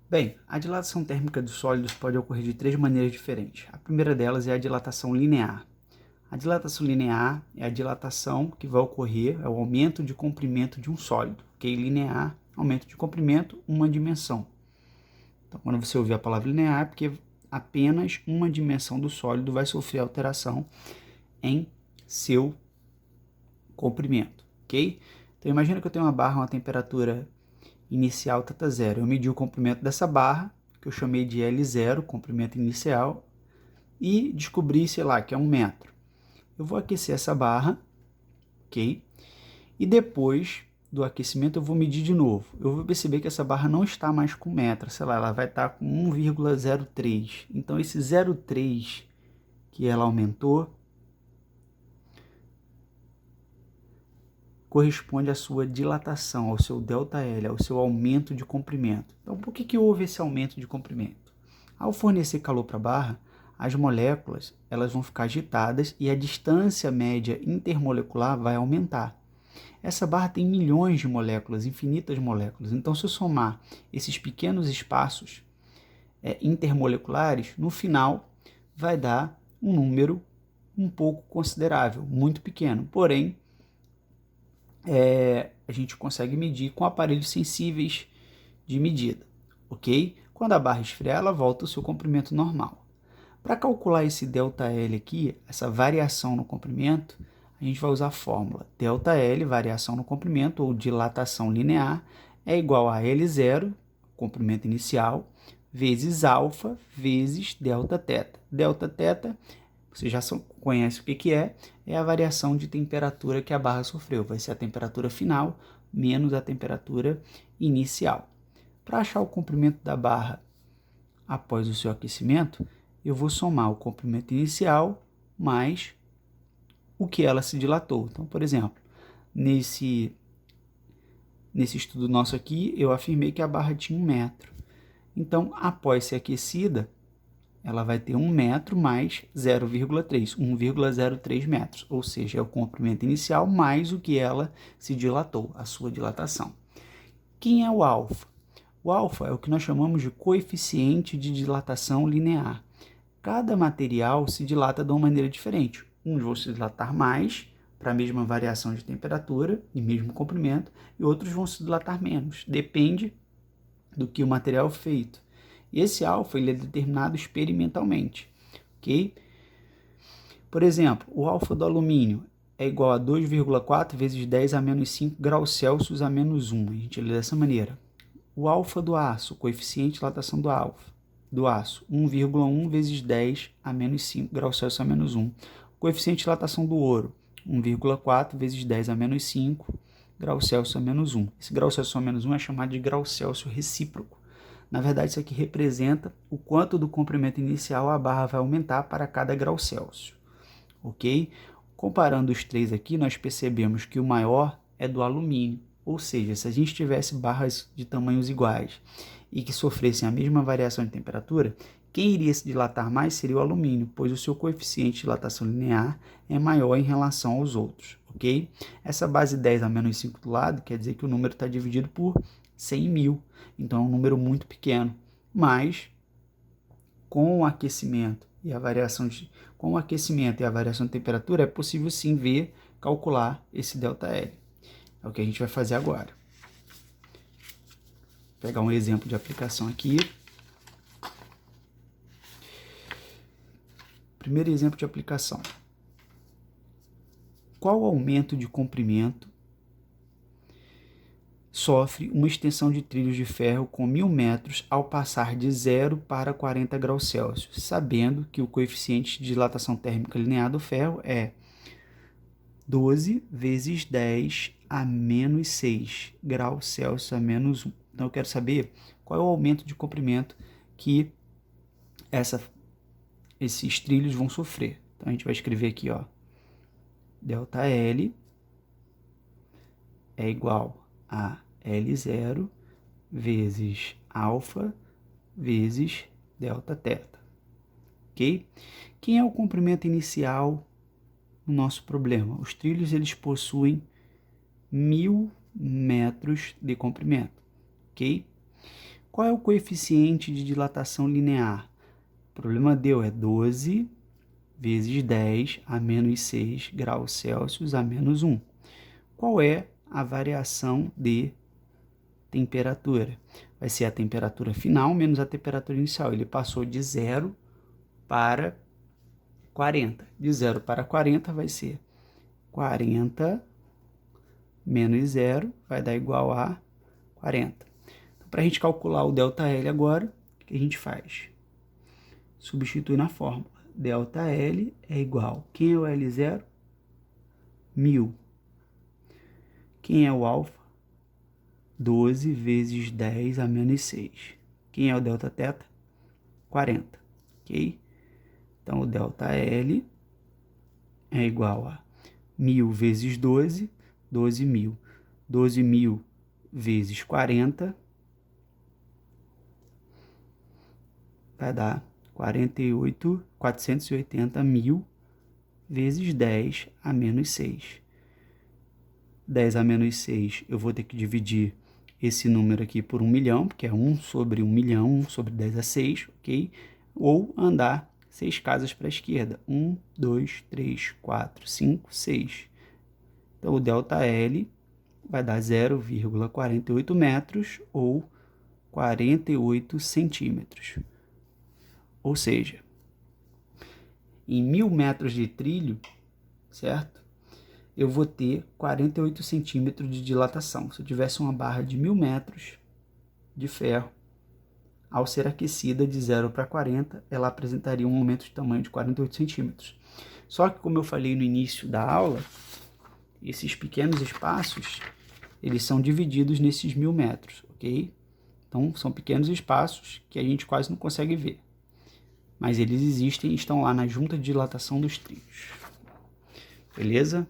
Bem, a dilatação térmica dos sólidos pode ocorrer de três maneiras diferentes. A primeira delas é a dilatação linear. A dilatação linear é a dilatação que vai ocorrer, é o aumento de comprimento de um sólido. Ok? Linear, aumento de comprimento, uma dimensão. Então, quando você ouvir a palavra linear, é porque apenas uma dimensão do sólido vai sofrer alteração em seu comprimento. Ok? Então, imagina que eu tenho uma barra, uma temperatura inicial θ0. Eu medi o comprimento dessa barra, que eu chamei de L0, comprimento inicial, e descobri, sei lá, que é 1 metro. Eu vou aquecer essa barra, ok? E depois do aquecimento eu vou medir de novo. Eu vou perceber que essa barra não está mais com metro, sei lá, ela vai estar com 1,03. Então esse 0,3 que ela aumentou corresponde à sua dilatação, ao seu ΔL, ao seu aumento de comprimento. Então, por que houve esse aumento de comprimento? Ao fornecer calor para a barra, as moléculas elas vão ficar agitadas e a distância média intermolecular vai aumentar. Essa barra tem milhões de moléculas, infinitas moléculas. Então, se eu somar esses pequenos espaços intermoleculares, no final vai dar um número um pouco considerável, muito pequeno. Porém, a gente consegue medir com aparelhos sensíveis de medida, ok? Quando a barra esfriar, ela volta ao seu comprimento normal. Para calcular esse ΔL aqui, essa variação no comprimento, a gente vai usar a fórmula ΔL, variação no comprimento, ou dilatação linear, é igual a L0, comprimento inicial, vezes alfa, vezes Δθ. Δθ, você já conhece o que é a variação de temperatura que a barra sofreu. Vai ser a temperatura final menos a temperatura inicial. Para achar o comprimento da barra após o seu aquecimento, eu vou somar o comprimento inicial mais o que ela se dilatou. Então, por exemplo, nesse estudo nosso aqui, eu afirmei que a barra tinha 1 metro. Então, após ser aquecida, ela vai ter 1 metro mais 0,3, 1,03 metros, ou seja, é o comprimento inicial mais o que ela se dilatou, a sua dilatação. Quem é o alfa? O alfa é o que nós chamamos de coeficiente de dilatação linear. Cada material se dilata de uma maneira diferente. Uns vão se dilatar mais, para a mesma variação de temperatura e mesmo comprimento, e outros vão se dilatar menos. Depende do que o material é feito. Esse alfa ele é determinado experimentalmente, ok? Por exemplo, o alfa do alumínio é igual a 2,4 vezes 10 a menos 5 graus Celsius a menos 1. A gente lê dessa maneira. O alfa do aço, o coeficiente de dilatação do aço, 1,1 vezes 10 a menos 5 graus Celsius a menos 1. O coeficiente de dilatação do ouro, 1,4 vezes 10 a menos 5 graus Celsius a menos 1. Esse grau Celsius a menos 1 é chamado de grau Celsius recíproco. Na verdade, isso aqui representa o quanto do comprimento inicial a barra vai aumentar para cada grau Celsius, ok? Comparando os três aqui, nós percebemos que o maior é do alumínio, ou seja, se a gente tivesse barras de tamanhos iguais e que sofressem a mesma variação de temperatura, quem iria se dilatar mais seria o alumínio, pois o seu coeficiente de dilatação linear é maior em relação aos outros, ok? Essa base 10 a menos 5 do lado quer dizer que o número está dividido por 100.000, então é um número muito pequeno, mas com o aquecimento e a variação de temperatura é possível sim calcular esse ΔL. É o que a gente vai fazer agora. Vou pegar um exemplo de aplicação aqui. Primeiro exemplo de aplicação. Qual aumento de comprimento sofre uma extensão de trilhos de ferro com 1.000 metros ao passar de 0 para 40 graus Celsius, sabendo que o coeficiente de dilatação térmica linear do ferro é 12 vezes 10 a menos 6 graus Celsius a menos 1. Então eu quero saber qual é o aumento de comprimento que esses trilhos vão sofrer. Então a gente vai escrever aqui, ó, ΔL é igual a L0 vezes alfa vezes Δθ, ok? Quem é o comprimento inicial no nosso problema? Os trilhos eles possuem 1.000 metros de comprimento, ok? Qual é o coeficiente de dilatação linear? O problema deu é 12 vezes 10 a menos 6 graus Celsius a menos 1. Qual é a variação de temperatura? Vai ser a temperatura final menos a temperatura inicial. Ele passou de 0 para 40. De 0 para 40 vai ser 40 menos 0 vai dar igual a 40. Então, para a gente calcular o ΔL agora, o que a gente faz? Substitui na fórmula. ΔL é igual. Quem é o L0? 1000. Quem é o alfa? 12 vezes 10 a menos 6. Quem é o ΔT? 40. Ok? Então, o ΔL é igual a 1000 vezes 12, 12.000. 12.000 vezes 40 vai dar 480.000 vezes 10 a menos 6. 10 a menos 6, eu vou ter que dividir esse número aqui por 1 milhão, porque é 1 sobre 1 milhão, 1 sobre 10 a 6, ok? Ou andar 6 casas para a esquerda. 1, 2, 3, 4, 5, 6. Então, o ΔL vai dar 0,48 metros ou 48 centímetros. Ou seja, em 1.000 metros de trilho, certo? Eu vou ter 48 centímetros de dilatação. Se eu tivesse uma barra de 1.000 metros de ferro, ao ser aquecida de 0 para 40, ela apresentaria um aumento de tamanho de 48 centímetros. Só que, como eu falei no início da aula, esses pequenos espaços, eles são divididos nesses 1.000 metros, ok? Então, são pequenos espaços que a gente quase não consegue ver. Mas eles existem e estão lá na junta de dilatação dos trilhos. Beleza?